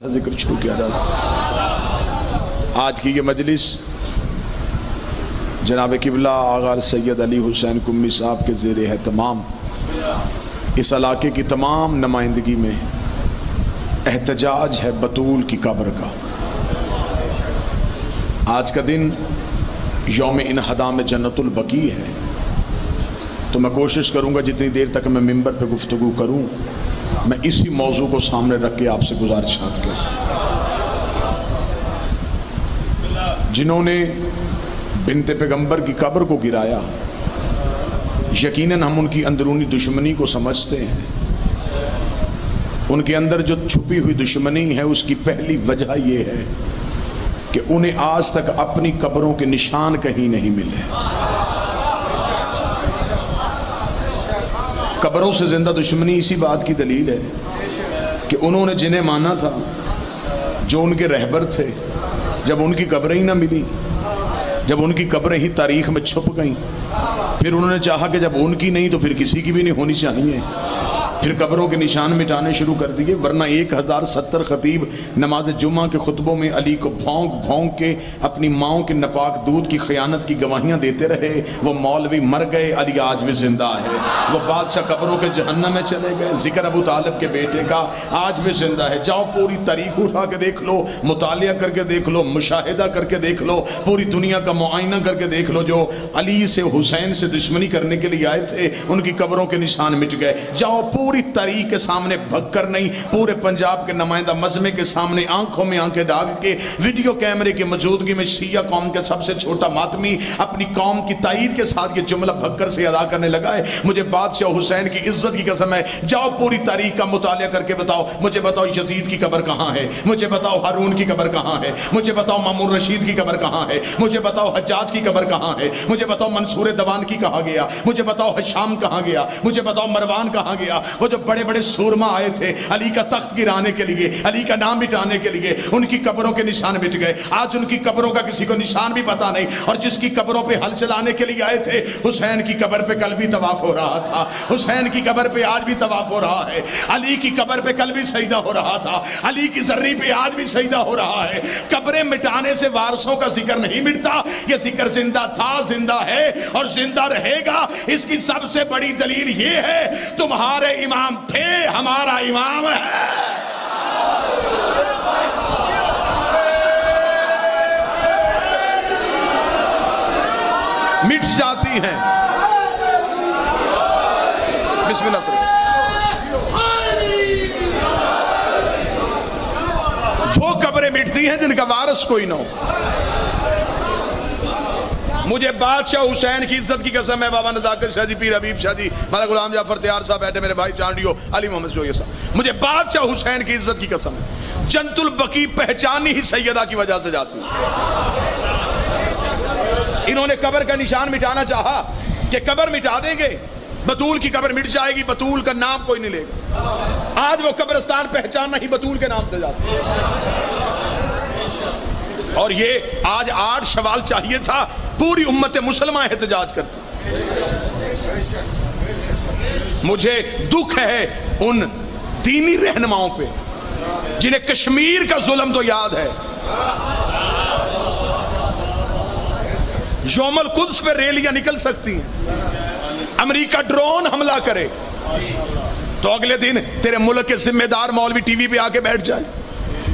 ذکر شروع کیا جا سکتا۔ آج کی یہ مجلس جناب قبلہ آغا سید علی حسین قمی صاحب کے زیر اہتمام اس علاقے کی تمام نمائندگی میں احتجاج ہے بطول کی قبر کا۔ آج کا دن یوم انہدام جنت البقیع ہے، تو میں کوشش کروں گا جتنی دیر تک میں ممبر پہ گفتگو کروں میں اسی موضوع کو سامنے رکھ کے آپ سے گزارشات کروں۔ جنہوں نے بنت پیغمبر کی قبر کو گرایا، یقیناً ہم ان کی اندرونی دشمنی کو سمجھتے ہیں۔ ان کے اندر جو چھپی ہوئی دشمنی ہے اس کی پہلی وجہ یہ ہے کہ انہیں آج تک اپنی قبروں کے نشان کہیں نہیں ملے۔ قبروں سے زندہ دشمنی اسی بات کی دلیل ہے کہ انہوں نے جنہیں مانا تھا، جو ان کے رہبر تھے، جب ان کی قبریں ہی نہ ملی، جب ان کی قبریں ہی تاریخ میں چھپ گئیں، پھر انہوں نے چاہا کہ جب ان کی نہیں تو پھر کسی کی بھی نہیں ہونی چاہیے، پھر قبروں کے نشان مٹانے شروع کر دیے۔ ورنہ 1070 خطیب نماز جمعہ کے خطبوں میں علی کو بھونک بھونک کے اپنی ماؤں کے ناپاک دودھ کی خیانت کی گواہیاں دیتے رہے۔ وہ مولوی مر گئے، علی آج بھی زندہ ہے۔ وہ بادشاہ قبروں کے جہنم میں چلے گئے، ذکر ابو طالب کے بیٹے کا آج بھی زندہ ہے۔ جاؤ پوری تاریخ اٹھا کے دیکھ لو، مطالعہ کر کے دیکھ لو، مشاہدہ کر کے دیکھ لو، پوری دنیا کا معائنہ کر کے دیکھ لو، جو علی سے حسین سے دشمنی کرنے کے لیے آئے تھے ان کی قبروں کے نشان مٹ گئے۔ جاؤ پوری تاریخ کے سامنے بھگ کر نہیں، پورے پنجاب کے نمائندہ مجمع کے سامنے آنکھوں میں آنکھیں ڈال کے ویڈیو کیمرے کی موجودگی میں شیعہ قوم کے سب سے چھوٹا ماتمی اپنی قوم کی تائید کے ساتھ یہ جملہ بھگکر سے ادا کرنے لگا ہے، مجھے بادشاہ حسین کی عزت کی قسم ہے، جاؤ پوری تاریخ کا مطالعہ کر کے بتاؤ، مجھے بتاؤ یزید کی قبر کہاں ہے، مجھے بتاؤ ہارون کی قبر کہاں ہے، مجھے بتاؤ مامون رشید کی قبر کہاں ہے، مجھے بتاؤ حجاج کی قبر کہاں ہے، مجھے بتاؤ منصور دوان کی کہاں گیا، مجھے بتاؤ حشام کہاں گیا، مجھے بتاؤ مروان کہاں گیا۔ وہ جو بڑے بڑے سورما آئے تھے علی کا تخت گرانے کے لیے، علی کا نام مٹانے کے لیے، ان کی قبروں کے نشان مٹ گئے۔ آج ان کی قبروں کا کسی کو نشان بھی پتا نہیں، اور جس کی قبروں پہ ہل چلانے کے لیے آئے تھے، حسین کی قبر پہ کل بھی طواف ہو رہا تھا، حسین کی قبر پہ آج بھی طواف ہو رہا ہے، علی کی قبر پہ کل بھی سجدہ ہو رہا تھا، علی کی زرعی پہ آج بھی سجدہ ہو رہا ہے۔ قبریں مٹانے سے وارثوں کا ذکر نہیں مٹتا، یہ ذکر زندہ تھا، زندہ ہے اور زندہ رہے گا۔ اس کی سب سے بڑی دلیل یہ ہے، تمہارے امام تھے، ہمارا امام ہے۔ مٹ جاتی ہیں، بسم اللہ سے وہ قبریں مٹتی ہیں جن کا وارث کوئی نہ ہو۔ مجھے بادشاہ حسین کی عزت کی قسم ہے، بابا نزاکت شاہ جی، پیر حبیب شاہ جی، مولانا غلام جعفر تیار صاحب بیٹھے، میرے بھائی چانڈیو، علی محمد جوئی صاحب، مجھے بادشاہ حسین کی عزت کی قسم ہے، جنت البقیع پہچانی ہی سیدہ کی وجہ سے جاتی ہے۔ انہوں نے قبر کا نشان مٹانا چاہا کہ قبر مٹا دیں گے، بطول کی قبر مٹ جائے گی، بطول کا نام کوئی نہیں لے گا۔ آج وہ قبرستان پہچاننا ہی بطول کے نام سے جاتی ہے۔ اور یہ آج 8 شوال چاہیے تھا، پوری امت مسلمہ احتجاج کرتی۔ مجھے دکھ ہے ان دینی رہنماؤں پہ جنہیں کشمیر کا ظلم تو یاد ہے، یوم القدس پہ ریلیاں نکل سکتی ہیں، امریکہ ڈرون حملہ کرے تو اگلے دن تیرے ملک کے ذمہ دار مولوی ٹی وی پہ آ کے بیٹھ جائے،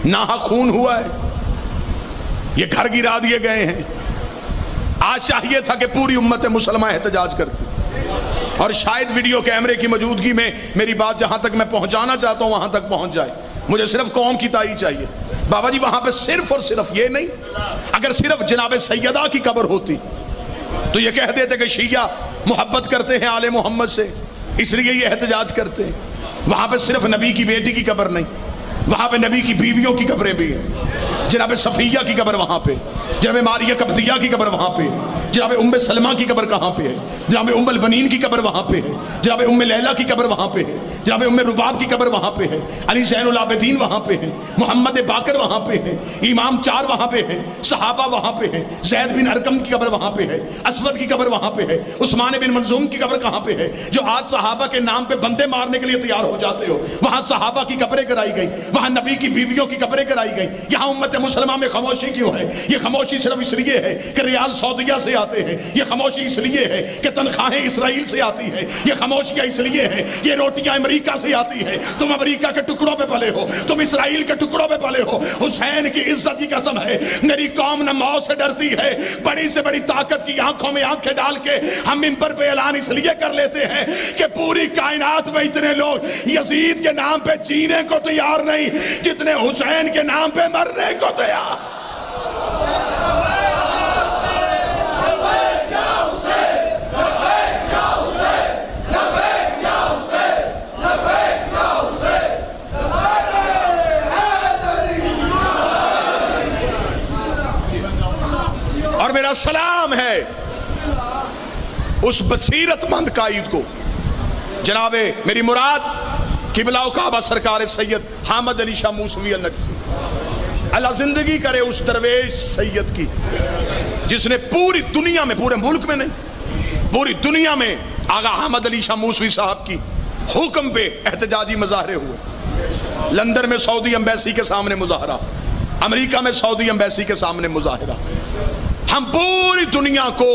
ناحق خون ہوا ہے، یہ گھر گرا دیے گئے ہیں۔ آج چاہیے تھا کہ پوری امت مسلمہ احتجاج کرتی، اور شاید ویڈیو کیمرے کی موجودگی میں میری بات جہاں تک میں پہنچانا چاہتا ہوں وہاں تک پہنچ جائے۔ مجھے صرف قوم کی تائید چاہیے بابا جی، وہاں پہ صرف اور صرف یہ نہیں، اگر صرف جناب سیدہ کی قبر ہوتی تو یہ کہہ دیتے کہ شیعہ محبت کرتے ہیں آل محمد سے، اس لیے یہ احتجاج کرتے ہیں۔ وہاں پہ صرف نبی کی بیٹی کی قبر نہیں، وہاں پہ نبی کی بیویوں کی قبریں بھی ہیں، جناب صفیہ کی قبر وہاں پہ، جناب ماریہ قبطیہ کی قبر وہاں پہ، جناب ام سلمہ کی قبر کہاں پہ ہے؟ جناب ام البنین کی قبر وہاں پہ ہے، جناب ام لیلہ کی قبر وہاں پہ ہے، جناب ام رباب کی قبر وہاں پہ ہے، علی زین العابدین وہاں پہ ہے، محمد باقر وہاں پہ ہے، امام 4 وہاں پہ ہے، صحابہ وہاں پہ ہے، زید بن ارقم کی قبر وہاں پہ ہے، اسود کی قبر وہاں پہ ہے، عثمان بن منظوم کی قبر کہاں پہ ہے؟ جو آج صحابہ کے نام پہ بندے مارنے کے لیے تیار ہو جاتے ہو، وہاں صحابہ کی قبریں کرائی گئی، وہاں نبی کی بیویوں کی قبریں کرائی گئی. یہاں امت مسلمہ میں خاموشی کیوں ہے؟ یہ خاموشی صرف اس لیے ہے کہ ریال سعودیہ سے آتے ہیں، یہ خاموشی اس لیے ہے کہ تنخواہیں اسرائیل سے آتی ہے، یہ خاموشیاں اس لیے ہے یہ روٹیاں امریکہ سے آتی ہے. تم امریکہ کے ٹکڑوں پہ پلے ہو، تم اسرائیل کے ٹکڑوں پہ پلے ہو. حسین کی عزت کی قسم ہے، میری قوم نہ موت سے ڈرتی ہے، بڑی سے بڑی طاقت کی آنکھوں میں آنکھیں ڈال کے ہم منبر پہ اعلان اس لیے کر لیتے ہیں کہ پوری کائنات میں اتنے لوگ یزید کے نام پہ جینے کو تیار نہیں جتنے حسین کے نام پہ مرنے کو تیار. اور میرا سلام ہے اس بصیرت مند قائد کو، جناب میری مراد قبلہ و کعبہ سرکار سید حامد علی شاہ موسوی النجفی. اللہ زندگی کرے اس درویش سید کی جس نے پوری دنیا میں، پورے ملک میں نہیں، پوری دنیا میں آغا حامد علی شاہ موسوی صاحب کی حکم پہ احتجاجی مظاہرے ہوئے. لندن میں سعودی ایمبیسی کے سامنے مظاہرہ، امریکہ میں سعودی ایمبیسی کے سامنے مظاہرہ. ہم پوری دنیا کو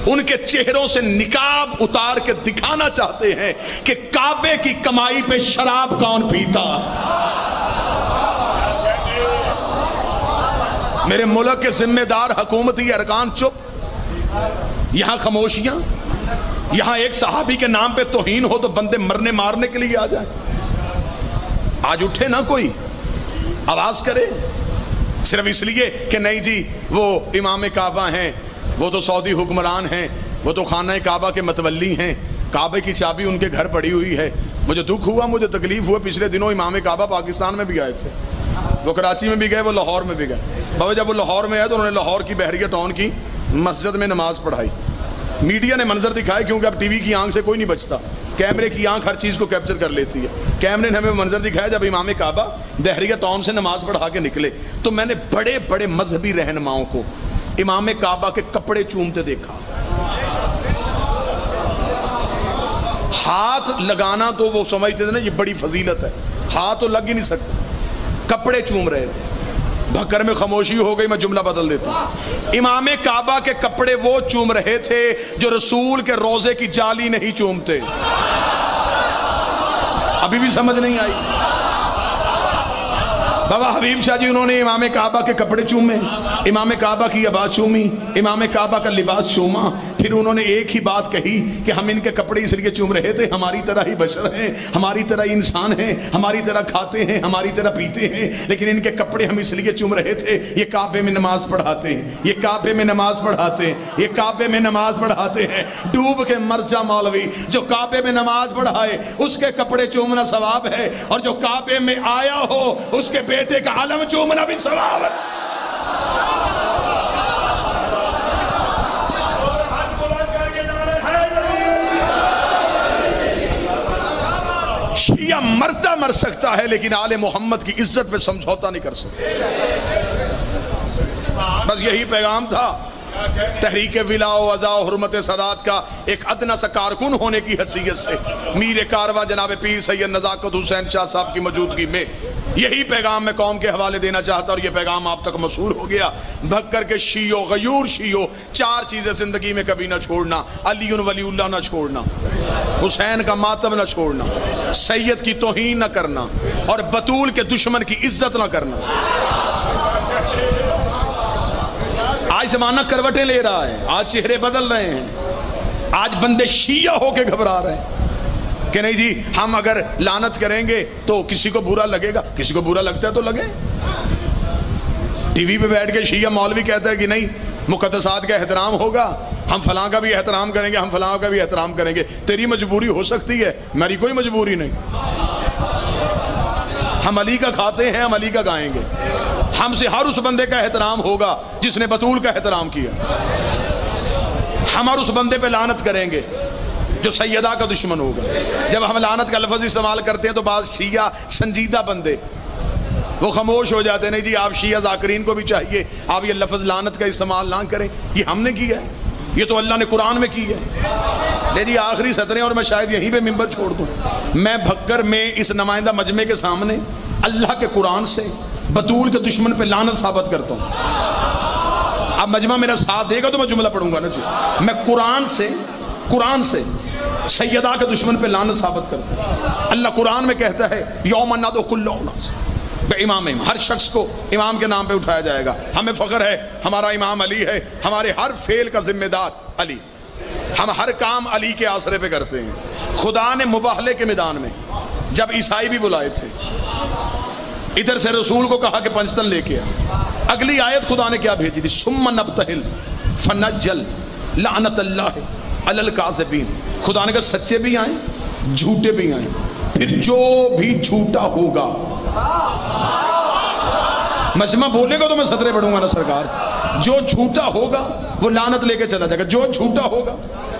ان کے چہروں سے نقاب اتار کے دکھانا چاہتے ہیں کہ کعبے کی کمائی پہ شراب کون پیتا. میرے ملک کے ذمہ دار حکومتی ارکان چپ، یہاں خاموشیاں. یہاں ایک صحابی کے نام پہ توہین ہو تو بندے مرنے مارنے کے لیے آ جائیں. آج اٹھے نہ کوئی آواز کرے صرف اس لیے کہ نہیں جی وہ امام کعبہ ہیں، وہ تو سعودی حکمران ہیں، وہ تو خانہ کعبہ کے متولی ہیں، کعبے کی چابی ان کے گھر پڑی ہوئی ہے. مجھے دکھ ہوا، مجھے تکلیف ہوا. پچھلے دنوں امام کعبہ پاکستان میں بھی آئے تھے، وہ کراچی میں بھی گئے، وہ لاہور میں بھی گئے. بابا جب وہ لاہور میں آئے تو انہوں نے لاہور کی بحریہ ٹاؤن کی مسجد میں نماز پڑھائی. میڈیا نے منظر دکھائے کیونکہ اب ٹی وی کی آنکھ سے کوئی نہیں بچتا، کیمرے کی آنکھ ہر چیز کو کیپچر کر لیتی ہے. کیمرے نے ہمیں منظر دکھایا جب امام کعبہ دہریہ ٹاؤن سے نماز پڑھا کے نکلے تو میں نے بڑے بڑے مذہبی رہنماؤں کو امام کعبہ کے کپڑے چومتے دیکھا. ہاتھ لگانا تو وہ سمجھتے تھے نا یہ بڑی فضیلت ہے، ہاتھ تو لگ ہی نہیں سکتا، کپڑے چوم رہے تھے. بھکر میں خاموشی ہو گئی، میں جملہ بدل دیتا ہوں. امام کعبہ کے کپڑے وہ چوم رہے تھے جو رسول کے روزے کی جالی نہیں چومتے. ابھی بھی سمجھ نہیں آئی؟ بابا حبیب شاہ جی انہوں نے امام کعبہ کے کپڑے چومے، امام کعبہ کی عبا چومی، امام کعبہ کا لباس چوما. پھر انہوں نے ایک ہی بات کہی کہ ہم ان کے کپڑے اس لیے چوم رہے تھے ہماری طرح ہی بشر ہیں، ہماری طرح ہی انسان ہیں، ہماری طرح کھاتے ہیں، ہماری طرح پیتے ہیں، لیکن ان کے کپڑے ہم اس لیے چوم رہے تھے یہ کعبے میں نماز پڑھاتے ہیں، یہ کعبے میں نماز پڑھاتے ہیں، یہ کعبے میں نماز پڑھاتے ہیں. ڈوب کے مر جا مولوی، جو کعبے میں نماز پڑھائے اس کے کپڑے چومنا ثواب ہے، اور جو کعبے میں آیا ہو اس کے بیٹے کا علم چومنا بھی ثواب ہے. شیعہ مرتا مر سکتا ہے لیکن آل محمد کی عزت پہ سمجھوتا نہیں کر سکتا. بس یہی پیغام تھا. تحریک ولا و وضع و حرمت سادات کا ایک ادنا سا کارکن ہونے کی حیثیت سے میر کارواں جناب پیر سید نزاکت حسین شاہ صاحب کی موجودگی میں یہی پیغام میں قوم کے حوالے دینا چاہتا، اور یہ پیغام آپ تک موصول ہو گیا. بھکر کے شیعوں، غیور شیعوں، 4 چیزیں زندگی میں کبھی نہ چھوڑنا: علی ولی اللہ نہ چھوڑنا، حسین کا ماتم نہ چھوڑنا، سید کی توہین نہ کرنا، اور بطول کے دشمن کی عزت نہ کرنا. آج زمانہ کروٹیں لے رہا ہے، آج چہرے بدل رہے ہیں، آج بندے شیعہ ہو کے گھبرا رہے ہیں کہ نہیں جی ہم اگر لعنت کریں گے تو کسی کو برا لگے گا. کسی کو برا لگتا ہے تو لگے. ٹی وی پہ بیٹھ کے شیعہ مولوی کہتا ہے کہ نہیں مقدسات کا احترام ہوگا، ہم فلاں کا بھی احترام کریں گے، ہم فلاں کا بھی احترام کریں گے. تیری مجبوری ہو سکتی ہے، میری کوئی مجبوری نہیں. ہم علی کا کھاتے ہیں، ہم علی کا گائیں گے. ہم سے ہر اس بندے کا احترام ہوگا جس نے بطول کا احترام کیا. ہم اور اس بندے پہ لعنت کریں گے جو سیدہ کا دشمن ہوگا. جب ہم لعنت کا لفظ استعمال کرتے ہیں تو بعض شیعہ سنجیدہ بندے وہ خاموش ہو جاتے ہیں. نہیں جی آپ شیعہ ذاکرین کو بھی چاہیے آپ یہ لفظ لعنت کا استعمال نہ کریں, یہ ہم نے کیا ہے, یہ تو اللہ نے قرآن میں کی ہے. لے جی آخری سطریں اور میں شاید یہیں پہ ممبر چھوڑ دوں. میں بھکر میں اس نمائندہ مجمع کے سامنے اللہ کے قرآن سے بطول کے دشمن پہ لعنت ثابت کرتا ہوں. اب مجمع میرا ساتھ دے گا تو میں جملہ پڑھوں گا نا جی. میں قرآن سے سیدہ کے دشمن پہ لعنت ثابت کرتا ہوں. اللہ قرآن میں کہتا ہے یوم ندعو کل اناس بامامہم, ہر شخص کو امام کے نام پہ اٹھایا جائے گا. ہمیں فخر ہے ہمارا امام علی ہے, ہمارے ہر فعل کا ذمہ دار علی, ہم ہر کام علی کے آسرے پہ کرتے ہیں. خدا نے مباہلے کے میدان میں جب عیسائی بھی بلائے تھے, ادھر سے رسول کو کہا کہ پنجتن لے کے آ. اگلی آیت خدا نے کیا بھیجی تھی, ثم نبتہل فنجل لعنت اللہ علی الکاذبین. خدا نے کہا سچے بھی آئیں جھوٹے بھی آئیں, پھر جو بھی جھوٹا ہوگا. مجمع بولے گا تو میں سطرے پڑھوں گا نا سرکار. جو جھوٹا ہوگا وہ لعنت لے کے چلا جائے گا, جو جھوٹا ہوگا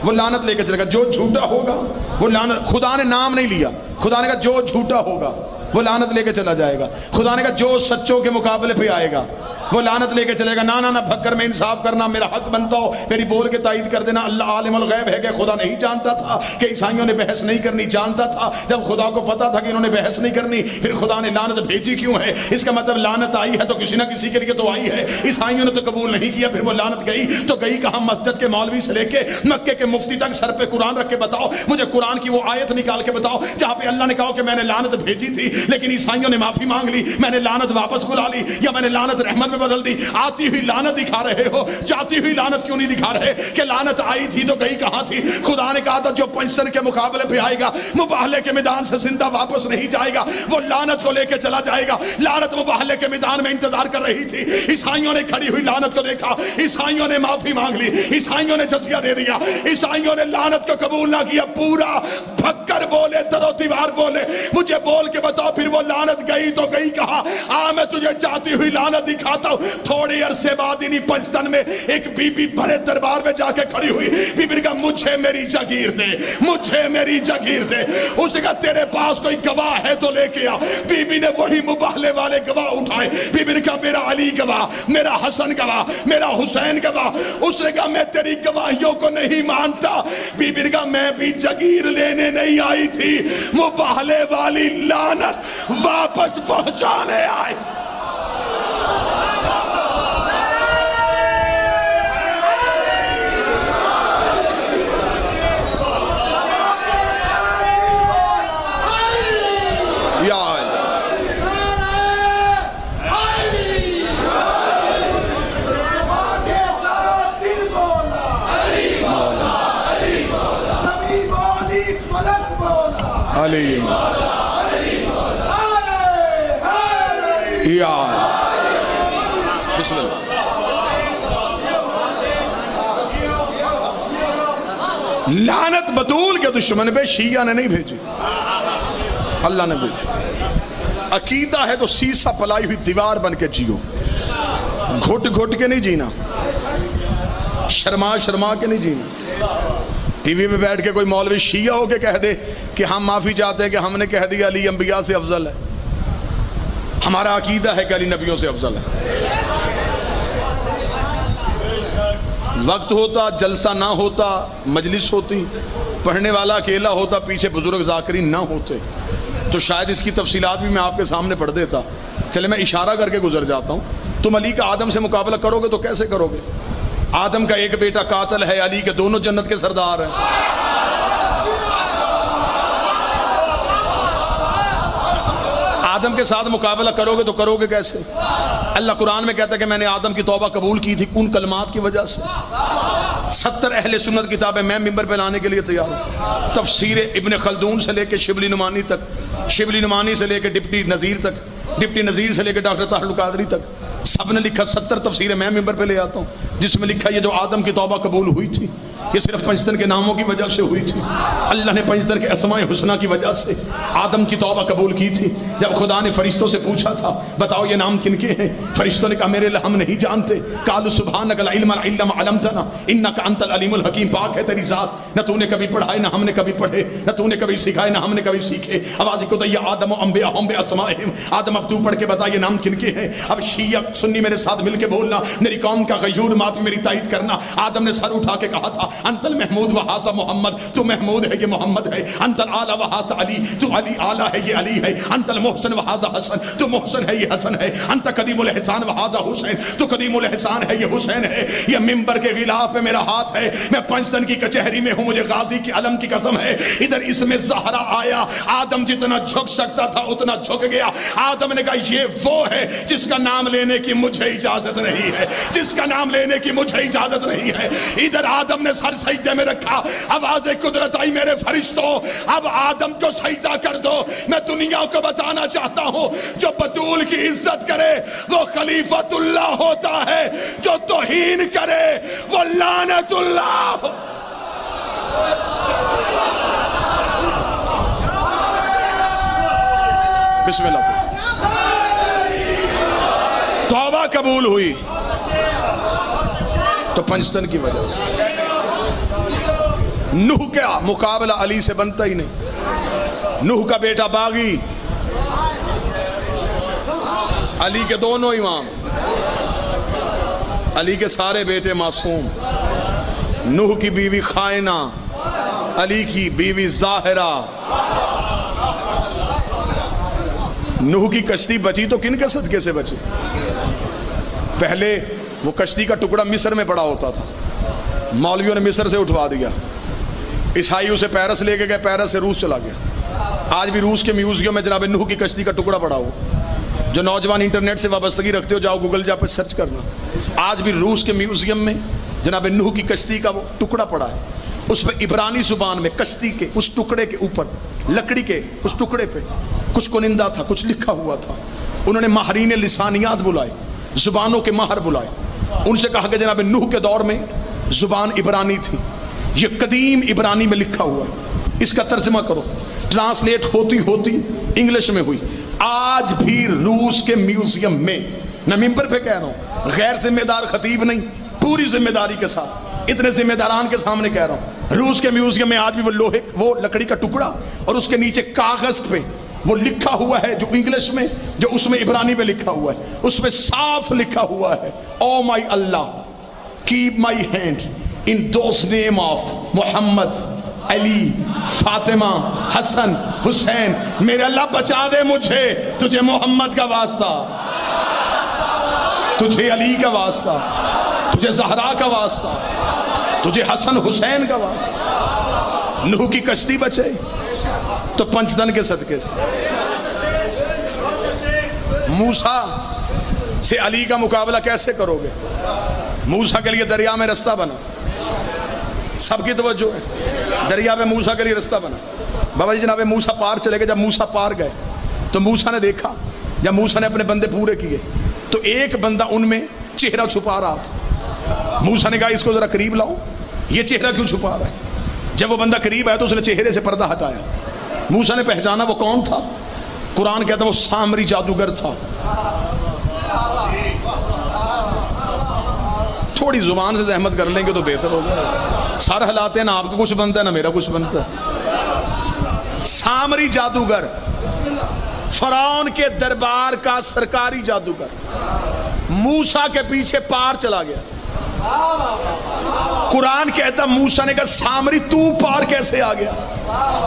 وہ لعنت لے کے چلے گا, جو جھوٹا ہوگا وہ لعنت. خدا نے نام نہیں لیا, خدا نے کہا جو جھوٹا ہوگا وہ لعنت لے کے چلا جائے گا. خدا نے کہا جو سچوں کے مقابلے پہ آئے گا وہ لعنت لے کے چلے گا. نہ بھکر میں انصاف کرنا, میرا حق بنتا ہو میری بول کے تائید کر دینا. اللہ عالم الغیب ہے کہ خدا نہیں جانتا تھا کہ عیسائیوں نے بحث نہیں کرنی, جانتا تھا. جب خدا کو پتا تھا کہ انہوں نے بحث نہیں کرنی, پھر خدا نے لعنت بھیجی کیوں ہے؟ اس کا مطلب لعنت آئی ہے تو کسی نہ کسی کے لیے تو آئی ہے. عیسائیوں نے تو قبول نہیں کیا, پھر وہ لعنت گئی تو گئی کہاں؟ مسجد کے مولوی سے لے کے مکے کے مفتی تک سر پہ قرآن رکھ کے بتاؤ مجھے قرآن کی وہ آیت نکال کے بتاؤ جہاں پہ اللہ نے کہا کہ میں نے لعنت بھیجی تھی لیکن عیسائیوں نے معافی مانگ لی, میں نے لعنت واپس بلا لی, یا میں نے لعنت رحمت میں بدل دی. آتی ہوئی لعنت دکھا رہے ہو, جاتی ہوئی لعنت کیوں نہیں دکھا رہے کہ لعنت آئی تھی تو گئی کہاں تھی؟ خدا نے کہا تھا جو پنجتن کے مقابلے پہ آئے گا مباہلے کے میدان سے زندہ واپس نہیں جائے گا, وہ لعنت کو لے کے چلا جائے گا. لعنت مباہلے کے میدان میں انتظار کر رہی تھی. عیسائیوں نے کھڑی ہوئی لعنت کو دیکھا, عیسائیوں نے معافی مانگ لی, عیسائیوں نے جزیہ دے دیا, عیسائیوں نے لعنت کو قبول نہ کیا. پورا بھکر بولے, ترو تیوار بولے, مجھے بول کے بتاؤ پھر وہ لعنت گئی تو گئی کہاں؟ میں تجھے جاتی ہوئی لعنت دکھاتا ہوں. تھوڑی عرصے بعد انہی پنجتن میں ایک بی بی بڑے دربار میں جا کے کھڑی ہوئی. بی بی نے کہا مجھے میری جگیر دے, مجھے میری جگیر دے. اس نے کہا تیرے پاس کوئی گواہ ہے تو لے کے آ. بی بی نے وہی مباہلے والے گواہ اٹھائے. بی بی نے کہا میرا علی گواہ, میرا حسن گواہ, میرا حسین گواہ. اس نے کہا میں تیری گواہیوں کو نہیں مانتا. بی بی نے کہا میں بھی جگیر لینے نہیں آئی تھی, مباہلے والی لعنت واپس پہنچانے آئی. علی بسم اللہ. لعنت بطول کے دشمن پہ شیعہ نے نہیں بھیجی, اللہ نے بھیجی. عقیدہ ہے تو سیسا پلائی ہوئی دیوار بن کے جیو, گھٹ گھٹ کے نہیں جینا, شرما شرما کے نہیں جینا. ٹی وی پہ بیٹھ کے کوئی مولوی شیعہ ہو کے کہہ دے کہ ہم معافی چاہتے ہیں کہ ہم نے کہہ دیا علی انبیاء سے افضل ہے. ہمارا عقیدہ ہے کہ علی نبیوں سے افضل ہے. وقت ہوتا, جلسہ نہ ہوتا, مجلس ہوتی, پڑھنے والا اکیلا ہوتا, پیچھے بزرگ ذاکرین نہ ہوتے تو شاید اس کی تفصیلات بھی میں آپ کے سامنے پڑھ دیتا. چلے میں اشارہ کر کے گزر جاتا ہوں. تم علی کا آدم سے مقابلہ کرو گے تو کیسے کرو گے؟ آدم کا ایک بیٹا قاتل ہے, علی کے دونوں جنت کے سردار ہیں. آدم کے ساتھ مقابلہ کرو گے تو کرو گے کیسے؟ اللہ قرآن میں کہتا ہے کہ میں نے آدم کی توبہ قبول کی تھی ان کلمات کی وجہ سے. 70 اہل سنت کتابیں میں ممبر پہ لانے کے لیے تیار ہوں. تفسیر ابن خلدون سے لے کے شبلی نعمانی تک, شبلی نعمانی سے لے کے ڈپٹی نذیر تک, ڈپٹی نذیر سے لے کے ڈاکٹر طاہر القادری تک, سب نے لکھا. 70 تفسیریں میں ممبر پہ لے آتا ہوں جس میں لکھا یہ جو آدم کی توبہ قبول ہوئی تھی یہ صرف پنجتن کے ناموں کی وجہ سے ہوئی تھی. اللہ نے پنجتن کے اسماء حسنہ کی وجہ سے آدم کی توبہ قبول کی تھی. جب خدا نے فرشتوں سے پوچھا تھا بتاؤ یہ نام کن کے ہیں، فرشتوں نے کہا میرے اللہ ہم نہیں جانتے. قالوا سبحانک لا علم الا ما علمتنا انک انت العلیم الحکیم. پاک ہے تیری ذات، نہ تو نے کبھی پڑھائے نہ ہم نے کبھی پڑھے، نہ تو نے کبھی سکھائے نہ ہم نے کبھی سیکھے. آواز کو یا آدم و انبیاءہم باسمائہم. آدم اب تو پڑھ کے بتا یہ نام کن کے ہیں. اب شیعہ سنی میرے ساتھ مل کے بولنا، میری قوم کا غیور مات میری تائید کرنا. آدم نے سر اٹھا کے کہا تھا انت المحمود وہذا محمد، تو محمود ہے یہ محمد ہے. انت الاعلی وہذا علی، تو علی اعلی ہے یہ علی ہے. انت المحسن وہذا حسن، تو محسن ہے یہ حسن ہے. انت قدیم الاحسان وہذا حسین، تو قدیم الاحسان ہے یہ حسین ہے. یہ منبر کے غلاف پہ میرا ہاتھ ہے، میں پنجتن کی کچہری میں ہوں، مجھے غازی کی علم کی قسم ہے. ادھر اس میں زہرا آیا، آدم جتنا جھک سکتا تھا اتنا جھک گیا. آدم نے کہا یہ وہ ہے جس کا نام لینے کی مجھے اجازت نہیں ہے، جس کا نام لینے کی مجھے اجازت نہیں ہے. ادھر آدم نے سر سجدے میں رکھا. آواز قدرت آئی میرے فرشتوں اب آدم کو سجدہ کر دو. میں دنیا کو بتانا چاہتا ہوں جو بطول کی عزت کرے وہ خلیفۃ اللہ ہوتا ہے، جو توہین کرے وہ لعنت اللہ ہوتا ہے. بسم اللہ سے توبہ قبول ہوئی تو پنجتن کی وجہ سے. نوح کا مقابلہ علی سے بنتا ہی نہیں. نوح کا بیٹا باغی، علی کے دونوں امام، علی کے سارے بیٹے معصوم. نوح کی بیوی خائنہ، علی کی بیوی ظاہرہ. نوح کی کشتی بچی تو کن کے صدقے سے بچی؟ پہلے وہ کشتی کا ٹکڑا مصر میں پڑا ہوتا تھا، مولویوں نے مصر سے اٹھوا دیا. عیسائی اسے پیرس لے کے گئے، پیرس سے روس چلا گیا. آج بھی روس کے میوزیم میں جناب نوح کی کشتی کا ٹکڑا پڑا ہو. جو نوجوان انٹرنیٹ سے وابستگی رکھتے ہو جاؤ گوگل جا پہ سرچ کرنا. آج بھی روس کے میوزیم میں جناب نوح کی کشتی کا وہ ٹکڑا پڑا ہے. اس پہ عبرانی زبان میں کشتی کے اس ٹکڑے کے اوپر، لکڑی کے اس ٹکڑے پہ کچھ کنندہ تھا، کچھ لکھا ہوا تھا. انہوں نے ماہرین لسانیات بلائے، زبانوں کے ماہر بلائے. ان سے کہا کہ جناب نوح کے دور میں زبان عبرانی تھی، یہ قدیم عبرانی میں لکھا ہوا ہے، اس کا ترجمہ کرو. ٹرانسلیٹ ہوتی ہوتی انگلش میں ہوئی. آج بھی روس کے میوزیم میں، میں ممبر پہ کہہ رہا ہوں، غیر ذمہ دار خطیب نہیں، پوری ذمہ داری کے ساتھ، اتنے ذمہ داران کے سامنے کہہ رہا ہوں، روس کے میوزیم میں آج بھی وہ لوہے، وہ لکڑی کا ٹکڑا اور اس کے نیچے کاغذ پہ وہ لکھا ہوا ہے، جو انگلش میں، جو اس میں عبرانی میں لکھا ہوا ہے، اس میں صاف لکھا ہوا ہے او مائی اللہ keep my hand in those name of محمد، علی، فاطمہ، حسن، حسین. میرے اللہ بچا دے مجھے تجھے محمد کا واسطہ، تجھے علی کا واسطہ، تجھے زہرا کا واسطہ، تجھے حسن حسین کا واسطہ. نوح کی کشتی بچے تو پنجتن کے صدقے سے. موسیٰ سے علی کا مقابلہ کیسے کرو گے؟ موسیٰ کے لیے دریا میں رستہ بنا، سب کی توجہ ہے، دریا میں موسیٰ کے لیے رستہ بنا. بابا جی جناب موسیٰ پار چلے گئے. جب موسیٰ پار گئے تو موسیٰ نے دیکھا، جب موسیٰ نے اپنے بندے پورے کیے تو ایک بندہ ان میں چہرہ چھپا رہا تھا. موسیٰ نے کہا اس کو ذرا قریب لاؤ، یہ چہرہ کیوں چھپا رہا ہے؟ جب وہ بندہ قریب آیا تو اس نے چہرے سے پردہ ہٹایا. موسیٰ نے پہچانا وہ کون تھا. قرآن کہتا ہے وہ سامری جادوگر تھا. تھوڑی زبان سے زحمت کر لیں گے تو بہتر ہوگا. سر ہلاتے ہیں نا، آپ کو کچھ بنتا ہے نا میرا کچھ بنتا ہے. سامری جادوگر، فرعون کے دربار کا سرکاری جادوگر، موسیٰ کے پیچھے پار چلا گیا. قرآن کہتا موسیٰ نے کہا سامری تو پار کیسے آ گیا؟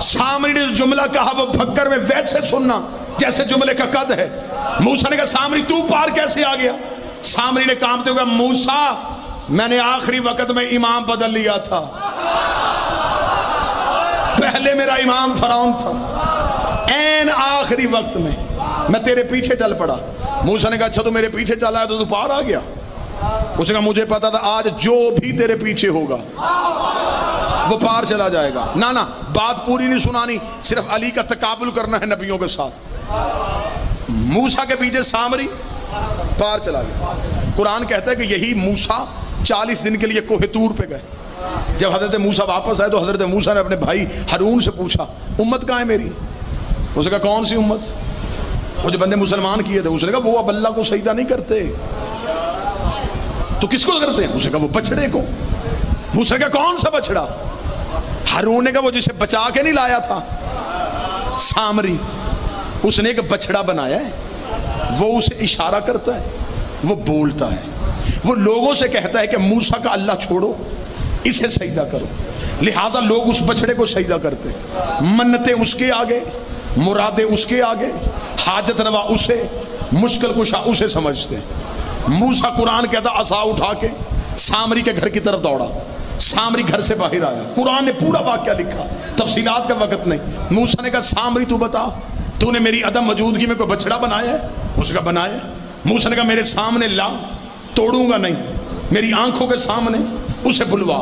سامری نے جو جملہ کہا وہ بھگر میں ویسے سننا جیسے جملے کا قد ہے. موسیٰ نے کہا سامری تو پار کیسے آ گیا؟ سامری نے کامتے ہوئے کہا موسیٰ میں نے آخری وقت میں امام بدل لیا تھا، پہلے میرا امام فرعون تھا، این آخری وقت میں تیرے پیچھے چل پڑا. موسیٰ نے کہا اچھا تو میرے پیچھے چلا ہے تو پار آ گیا؟ اس نے کہا مجھے پتا تھا آج جو بھی تیرے پیچھے ہوگا وہ پار چلا جائے گا. نا بات پوری نہیں سنانی، صرف علی کا تقابل کرنا ہے نبیوں کے ساتھ. موسیٰ کے پیچھے سامری پار چلا گیا. قرآن کہتا ہے کہ یہی موسیٰ 40 دن کے لیے کوہ طور پہ گئے. جب حضرت موسیٰ واپس آئے تو حضرت موسیٰ نے اپنے بھائی ہارون سے پوچھا امت کہاں ہے میری؟ اس نے کہا کون سی امت؟ وہ جو بندے مسلمان کیے تھے، اس نے کہا وہ اب اللہ کو سجدہ نہیں کرتے، تو کس کو کرتے ہیں؟ اس نے کہا وہ بچڑے کو۔ موسیٰ نے کہا کون سا بچڑا؟ ہارون نے کہا وہ جسے بچا کے نہیں لایا تھا، سامری، اس نے ایک بچڑا بنایا ہے، وہ اسے اشارہ کرتا ہے، وہ بولتا ہے، وہ لوگوں سے کہتا ہے کہ موسیٰ کا اللہ چھوڑو، اسے سجدہ کرو۔ لہٰذا لوگ اس بچڑے کو سجدہ کرتے، منتیں اس کے آگے، مرادیں اس کے آگے، حاجت روا اسے، مشکل کشا اسے سمجھتے۔ موسیٰ قرآن کہتا عصا اٹھا کے سامری کے گھر کی طرف دوڑا، سامری گھر سے باہر آیا۔ قرآن نے پورا واقعہ لکھا، تفصیلات کا وقت نہیں۔ موسیٰ نے کہا سامری تو بتا، تو نے میری عدم موجودگی میں کوئی بچڑا بنایا ہے؟ اس کا بنایا۔ موسیٰ نے کہا میرے سامنے لا، توڑوں گا نہیں، میری آنکھوں کے سامنے اسے بلوا،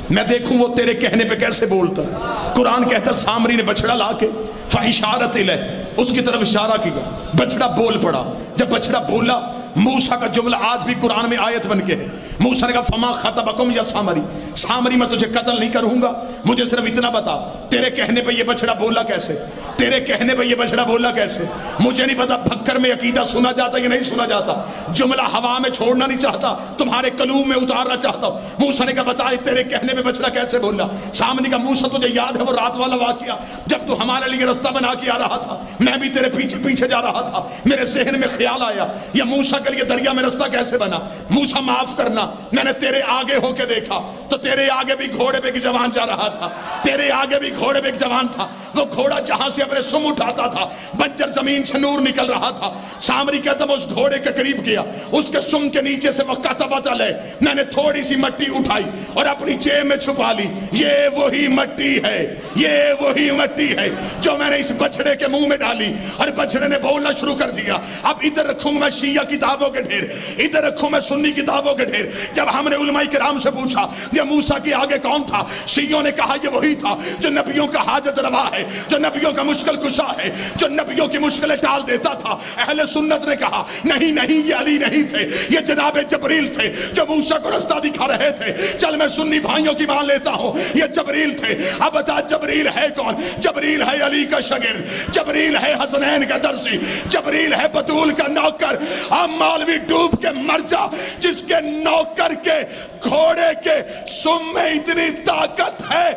میں دیکھوں وہ تیرے کہنے پہ کیسے بولتا ہے۔ قرآن کہتا سامری نے بچڑا لا کے فَإِشَارَتِ إِلَيْهِ، اس کی طرف اشارہ کیا، بچڑا بول پڑا۔ جب بچڑا بولا، موسیٰ کا جملہ آج بھی قرآن میں آیت بن کے ہے۔ موسیٰ نے کہا فَمَا خَطَبَكُمْ یا سامری، سامری میں تجھے قتل نہیں کروں گا، مجھے صرف اتنا بتا تیرے کہنے پہ یہ بچڑا بولا کیسے، تیرے کہنے پہ یہ بچڑا بولا کیسے؟ مجھے نہیں پتا بھکر میں عقیدہ سنا جاتا یا نہیں سنا جاتا، جملہ ہوا میں چھوڑنا نہیں چاہتا، تمہارے قلوب میں اتارنا چاہتا ہوں۔ موسیٰ نے کہا بتا تیرے کہنے پہ بچڑا کیسے بولا؟ سامنے کا موسیٰ تجھے یاد ہے وہ رات والا واقعہ جب تو ہمارے لیے رستہ بنا کے آ رہا تھا، میں بھی تیرے پیچھے پیچھے جا رہا تھا، میرے ذہن میں خیال آیا یہ موسیٰ کے لیے دریا میں رستہ کیسے بنا؟ موسیٰ معاف کرنا، میں نے تیرے آگے ہو کے دیکھا تو تیرے آگے بھی گھوڑے پہ ایک جوان جا رہا تھا، تیرے آگے بھی گھوڑے پہ ایک جوان تھا، وہ گھوڑا جہاں سے اپنے سم اٹھاتا تھا بنجر زمین سے نور نکل رہا تھا۔ سامری کہتا میں اس گھوڑے کے قریب گیا، اس کے سم کے نیچے سے وہ کتبت علیہ، میں نے تھوڑی سی مٹی اٹھائی اور اپنی جیب میں چھپا لی، یہ وہی مٹی ہے، یہ وہی مٹی ہے جو میں نے اس بچڑے کے منہ میں ڈالی۔ اور بچڑے نے بولنا شروع کر دیا، اب ادھر رکھوں میں شیعہ کتابوں کے ڈھیر، ادھر رکھوں میں سنی کتابوں کے ڈھیر۔ جب ہم نے علماء کرام سے پوچھا یہ موسیٰ کے آگے کون تھا، شیعوں نے کہا یہ وہی تھا جو نبیوں کا حاجت روا ہے، جو نبیوں کا مشکل کشا ہے، جو نبیوں کی مشکلیں ٹال دیتا تھا۔ اہل سنت نے کہا نہیں نہیں یہ علی نہیں تھے، یہ جناب جبریل تھے جو موسیٰ کو رستہ دکھا رہے تھے۔ چل میں سنی بھائیوں کی مان لیتا ہوں یہ جبریل تھے۔ اب بتا جبریل ہے کون؟ جبریل ہے علی کا شاگرد، جبریل ہے حسنین کا درسی، جبریل ہے بطول کا نوکر۔ اب مولوی ڈوب کے مر جا جس کے نوکر کے گھوڑے کے سم میں اتنی طاقت ہے،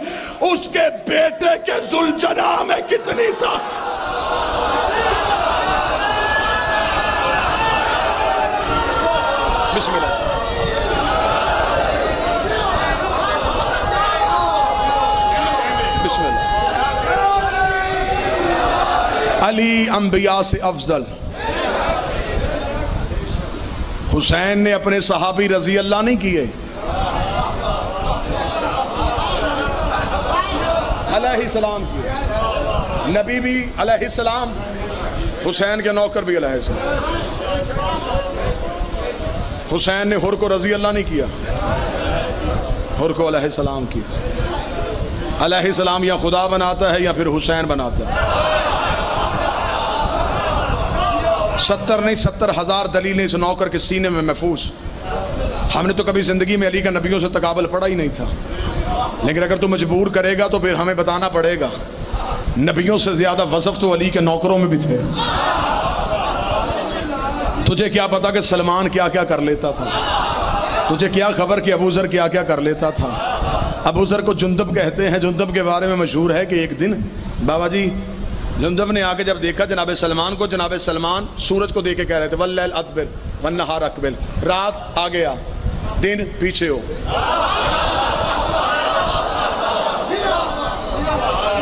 اس کے بیٹے کے ذوالجناح میں کتنی طاقت۔ بسم اللہ بسم اللہ۔ علی انبیاء سے افضل، حسین نے اپنے صحابی رضی اللہ نہیں کیے، علیہ السلام کیے، نبی بھی علیہ السلام، حسین کے نوکر بھی علیہ السلام۔ حسین نے حر کو رضی اللہ نہیں کیا، حر کو علیہ السلام کیا۔ علیہ السلام یا خدا بناتا ہے یا پھر حسین بناتا ہے۔ 70 نہیں 70,000 دلیلیں اس نوکر کے سینے میں محفوظ۔ ہم نے تو کبھی زندگی میں علی کا نبیوں سے تقابل پڑا ہی نہیں تھا، لیکن اگر تو مجبور کرے گا تو پھر ہمیں بتانا پڑے گا نبیوں سے زیادہ وصف تو علی کے نوکروں میں بھی تھے۔ تجھے کیا پتا کہ سلمان کیا کیا کر لیتا تھا؟ تجھے کیا خبر کہ ابو ذر کیا کیا کر لیتا تھا؟ ابو ذر کو جندب کہتے ہیں، جندب کے بارے میں مشہور ہے کہ ایک دن بابا جی جندب نے آگے جب دیکھا جناب سلمان کو، جناب سلمان سورج کو دیکھ کے کہہ رہے تھے واللیل ادبر والنہار اقبل، رات آگے آ دن پیچھے ہو۔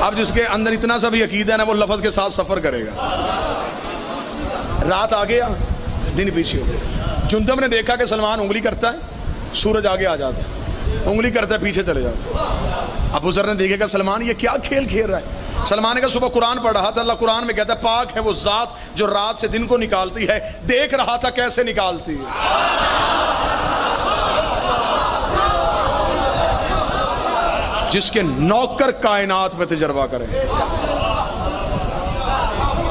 اب جس کے اندر اتنا سا بھی عقیدہ ہے نا وہ لفظ کے ساتھ سفر کرے گا، رات آگے آ دن پیچھے ہو۔ جندب نے دیکھا کہ سلمان انگلی کرتا ہے سورج آگے آ جاتا ہے، انگلی کرتا ہے پیچھے چلے جاتا ہے۔ ابو ذر نے دیکھے کہ سلمان یہ کیا کھیل کھیل رہا ہے؟ سلمان نے کہا صبح قرآن پڑھ رہا تھا، اللہ قرآن میں کہتا ہے پاک ہے وہ ذات جو رات سے دن کو نکالتی ہے، دیکھ رہا تھا کیسے نکالتی ہے۔ جس کے نوکر کائنات میں تجربہ کریں۔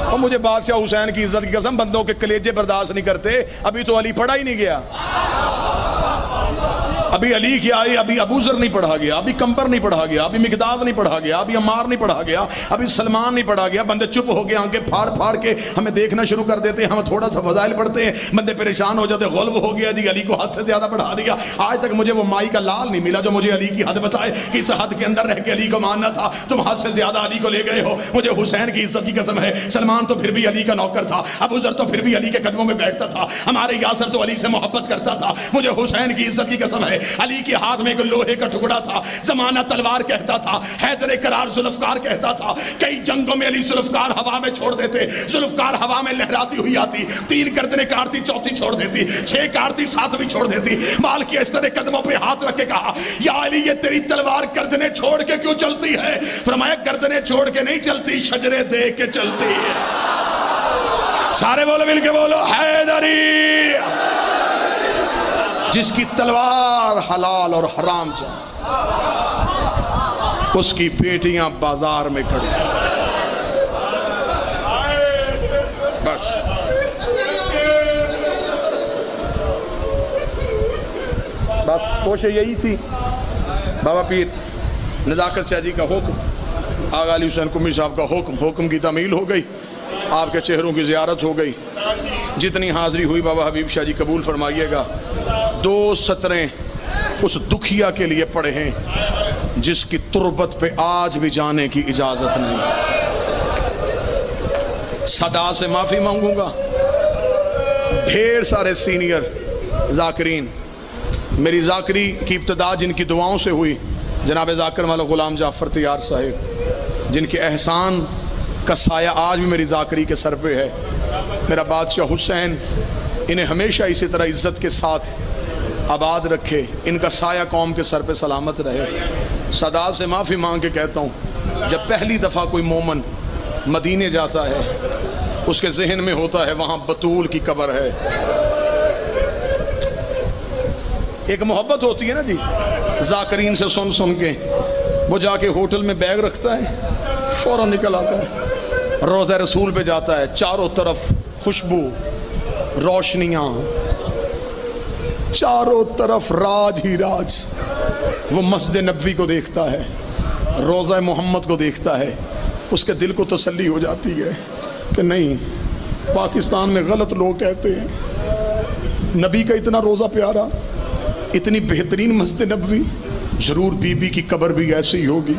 اور مجھے بادشاہ حسین کی عزت کی قسم بندوں کے کلیجے برداشت نہیں کرتے، ابھی تو علی پڑھا ہی نہیں گیا، ابھی علی کی آئی، ابھی ابو ذر نہیں پڑھا گیا، ابھی کمبر نہیں پڑھا گیا، ابھی مقداد نہیں پڑھا گیا، ابھی عمار نہیں پڑھا گیا، ابھی سلمان نہیں پڑھا گیا. بندے چپ ہو گئے، آنکھیں پھاڑ پھاڑ کے ہمیں دیکھنا شروع کر دیتے ہیں. ہم تھوڑا سا فضائل پڑھتے ہیں، بندے پریشان ہو جاتے. غلب ہو گیا جی، علی کو حد سے زیادہ پڑھا دیا. آج تک مجھے وہ مائی کا لال نہیں ملا جو مجھے علی کی حد بتائے کہ اس حد کے اندر رہ کے علی کو ماننا تھا. تم حد سے زیادہ علی کو لے گئے ہو. مجھے حسین کی عزت کی قسم ہے، سلمان تو پھر بھی علی کا نوکر تھا، ابو ذر تو پھر بھی علی کے قدموں میں بیٹھتا تھا، ہمارے یاسر تو علی سے محبت کرتا تھا. مجھے حسین کی عزت کی قسم ہے، علی کے ہاتھ میں ایک لوہے کا ٹکڑا تھا، زمانہ تلوار کہتا تھا، حیدر کرار ذوالفقار کہتا تھا. کئی جنگوں میں علی ذوالفقار ہوا میں چھوڑ دیتے، ذوالفقار ہوا میں لہراتی ہوئی آتی، 3 گردنیں کاٹتی، 4تھی چھوڑ دیتی، 6 کاٹتی، 7ویں چھوڑ دیتی. مال کی اشتر نے قدموں پہ ہاتھ رکھ کے کہا، یا علی یہ تیری تلوار گردنیں چھوڑ کے کیوں چلتی ہے؟ فرمایا گردنیں چھوڑ کے نہیں چلتی، شجرے دیکھ کے چلتی ہے. سارے بولو، مل کے بولو، حیدری. جس کی تلوار حلال اور حرام جانتا، اس کی بیٹیاں بازار میں کھڑی. بس بس کوشش یہی تھی. بابا پیر نزاکت شاہ جی کا حکم، آغا علی حسین قمی صاحب کا حکم کی تعمیل ہو گئی، آپ کے چہروں کی زیارت ہو گئی. جتنی حاضری ہوئی بابا حبیب شاہ جی قبول فرمائیے گا. 2 سطریں اس دکھیا کے لیے پڑھے ہیں جس کی تربت پہ آج بھی جانے کی اجازت نہیں. صدا سے معافی مانگوں گا. ڈھیر سارے سینئر ذاکرین، میری ذاکری کی ابتدا جن کی دعاؤں سے ہوئی، جناب ذاکر مولا غلام جعفر تیار صاحب، جن کے احسان کا سایہ آج بھی میری ذاکری کے سر پہ ہے. میرا بادشاہ حسین انہیں ہمیشہ اسی طرح عزت کے ساتھ آباد رکھے، ان کا سایہ قوم کے سر پہ سلامت رہے. صدا سے معافی مانگ کے کہتا ہوں، جب پہلی دفعہ کوئی مومن مدینے جاتا ہے، اس کے ذہن میں ہوتا ہے وہاں بطول کی قبر ہے. ایک محبت ہوتی ہے نا جی، ذاکرین سے سن کے وہ جا کے ہوٹل میں بیگ رکھتا ہے، فوراً نکل آتا ہے، روضہ رسول پہ جاتا ہے، چاروں طرف خوشبو، روشنیاں، چاروں طرف راج ہی راج. وہ مسجد نبوی کو دیکھتا ہے، روضہ محمد کو دیکھتا ہے، اس کے دل کو تسلی ہو جاتی ہے کہ نہیں، پاکستان میں غلط لوگ کہتے ہیں نبی کا اتنا روضہ پیارا، اتنی بہترین مسجد نبوی، ضرور بی بی کی قبر بھی ایسی ہی ہوگی.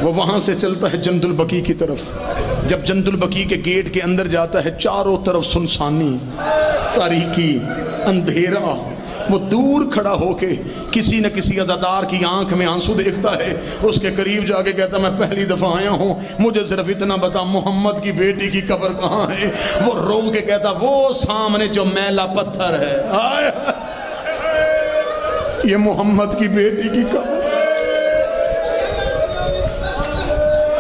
وہ وہاں سے چلتا ہے جند البقیع کی طرف. جب جند البقیع کے گیٹ کے اندر جاتا ہے، چاروں طرف سنسانی، تاریکی، اندھیرا. وہ دور کھڑا ہو کے کسی نہ کسی عزادار کی آنکھ میں آنسو دیکھتا ہے، اس کے قریب جا کے کہتا میں پہلی دفعہ آیا ہوں، مجھے صرف اتنا بتا محمد کی بیٹی کی قبر کہاں ہے؟ وہ رو کے کہتا وہ سامنے جو میلا پتھر ہے. آئے یہ محمد کی بیٹی کی قبر.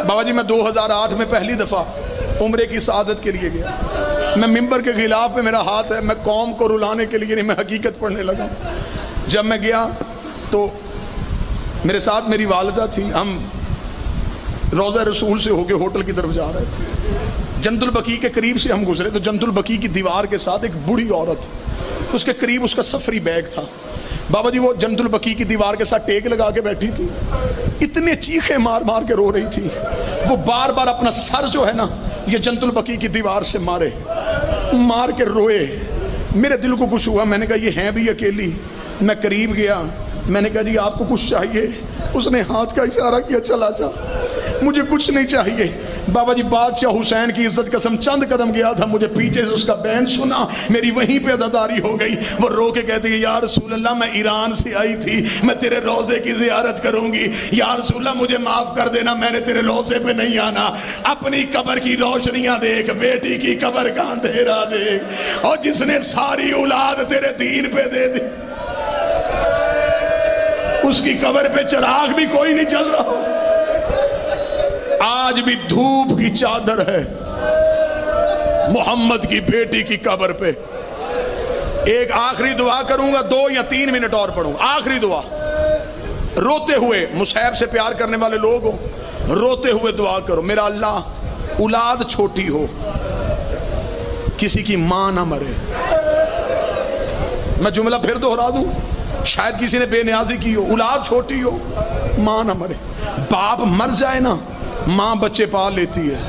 بابا جی میں 2008 میں پہلی دفعہ عمرے کی سعادت کے لیے گیا. میں ممبر کے غلاف پہ میرا ہاتھ ہے، میں قوم کو رلانے کے لیے نہیں، میں حقیقت پڑھنے لگا. جب میں گیا تو میرے ساتھ میری والدہ تھی، ہم روضہ رسول سے ہو کے ہوٹل کی طرف جا رہے تھے. جند البقیع کے قریب سے ہم گزرے تو جند البقیع کی دیوار کے ساتھ ایک بوڑھی عورت، اس کے قریب اس کا سفری بیگ تھا. بابا جی وہ جند البقیع کی دیوار کے ساتھ ٹیک لگا کے بیٹھی تھی، اتنے چیخیں مار مار کے رو رہی تھی. وہ بار بار اپنا سر جو ہے نا یہ جند البقیع کی دیوار سے مار کے روئے. میرے دل کو کچھ ہوا، میں نے کہا یہ ہیں بھی اکیلی. میں قریب گیا، میں نے کہا جی آپ کو کچھ چاہیے؟ اس نے ہاتھ کا اشارہ کیا، چلا جا، مجھے کچھ نہیں چاہیے. بابا جی بادشاہ حسین کی عزت قسم چند قدم گیا تھا، مجھے پیچھے سے اس کا بین سنا، میری وہیں پہ عزاداری ہو گئی. وہ رو کے کہتی ہے یا رسول اللہ میں ایران سے آئی تھی، میں تیرے روضے کی زیارت کروں گی، یا رسول اللہ مجھے معاف کر دینا، میں نے تیرے روضے پہ نہیں آنا. اپنی قبر کی روشنیاں دیکھ، بیٹی کی قبر کا اندھیرا دیکھ، اور جس نے ساری اولاد تیرے دین پہ دے دی اس کی قبر پہ چراغ بھی کوئی نہیں چل رہا. آج بھی دھوپ کی چادر ہے محمد کی بیٹی کی قبر پہ. ایک آخری دعا کروں گا، 2 یا 3 منٹ اور پڑھوں گا. آخری دعا، روتے ہوئے، مصحف سے پیار کرنے والے لوگ ہو، روتے ہوئے دعا کرو، میرا اللہ اولاد چھوٹی ہو، کسی کی ماں نہ مرے. میں جملہ پھر دہرا دوں، شاید کسی نے بے نیازی کی ہو، اولاد چھوٹی ہو، ماں نہ مرے، باپ مر جائے نا ماں بچے پال لیتی ہے،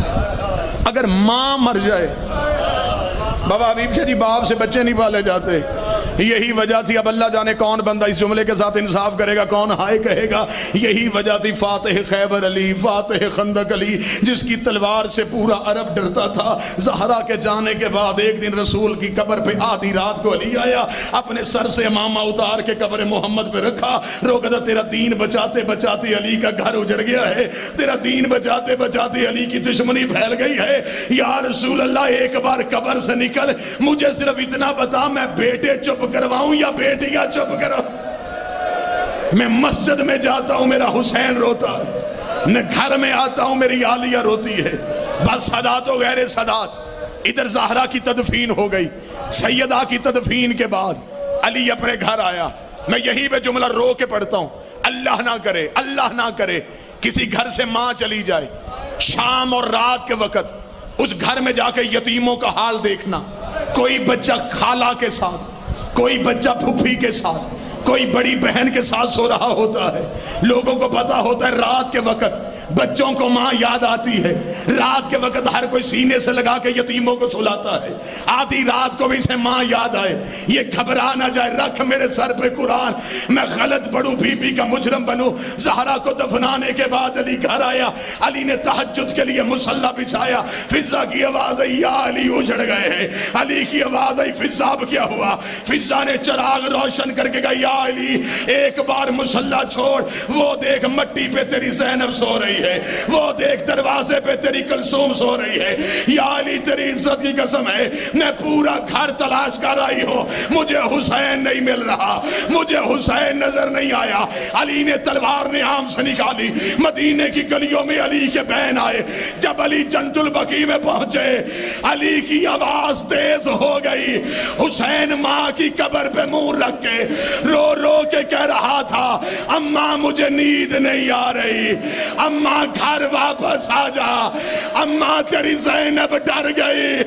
اگر ماں مر جائے، بابا حبیب شاہ جی باپ سے بچے نہیں پالے جاتے، یہی وجہ تھی، اب اللہ جانے کون بندہ اس جملے کے ساتھ انصاف کرے گا، کون ہائے کہے گا، یہی وجہ تھی فاتح خیبر علی، فاتح خندق علی، جس کی تلوار سے پورا عرب ڈرتا تھا۔ زہرا کے جانے کے بعد ایک دن رسول کی قبر پہ آدھی رات کو علی آیا، اپنے سر سے امامہ اتار کے قبر محمد پہ رکھا، رو کہتا تیرا دین بچاتے بچاتے علی کا گھر اجڑ گیا ہے، تیرا دین بچاتے بچاتے علی کی دشمنی پھیل گئی ہے، یا رسول اللہ ایک بار قبر سے نکل، مجھے صرف اتنا بتا میں بیٹے چپ کرواؤں یا بیٹیاں چپ کراؤں؟ میں مسجد میں جاتا ہوں میرا حسین روتا ہے، میں گھر میں آتا ہوں میری عالیہ روتی ہے، بس سادات و غیر سادات۔ ادھر زہرا کی تدفین ہو گئی، سیدہ کی تدفین کے بعد علی اپنے گھر آیا، میں یہی پہ جملہ رو کے پڑھتا ہوں، اللہ نہ کرے، اللہ نہ کرے کسی گھر سے ماں چلی جائے، شام اور رات کے وقت اس گھر میں جا کے یتیموں کا حال دیکھنا، کوئی بچہ خالہ کے ساتھ، کوئی بچہ پھپھی کے ساتھ، کوئی بڑی بہن کے ساتھ سو رہا ہوتا ہے، لوگوں کو پتا ہوتا ہے رات کے وقت بچوں کو ماں یاد آتی ہے، رات کے وقت ہر کوئی سینے سے لگا کے یتیموں کو سلاتا ہے، آدھی رات کو بھی اسے ماں یاد آئے، یہ گھبرا نہ جائے، رکھ میرے سر پہ قرآن، میں غلط پڑھوں بی بی کا مجرم بنوں۔ زہرا کو دفنانے کے بعد علی گھر آیا، علی نے تہجد کے لیے مصلی بچھایا، فضا کی آواز آئی یا علی اجڑ گئے ہیں، علی کی آواز آئی فضا اب کیا ہوا؟ فضا نے چراغ روشن کر کے کہا یا علی ایک بار مصلی چھوڑ، وہ دیکھ مٹی پہ تیری زینب سو رہی ہے، وہ دیکھ دروازے پہ تیری کلثوم سو رہی ہے، یا علی تیری عزت کی قسم ہے میں پورا گھر تلاش کر آئی ہوں، مجھے حسین نہیں مل رہا، مجھے حسین نظر نہیں آیا۔ علی نے تلوار نعام سے نکالی، مدینے کی گلیوں میں علی کے بہن آئے، جب علی جنت البقیع میں پہنچے علی کی آواز تیز ہو گئی، حسین ماں کی قبر پہ منہ رکھ کے رو رو کے کہہ رہا تھا اماں مجھے نیند نہیں آ رہی، اماں گھر واپس آ جا، اماں تیری زینب ڈر گئی۔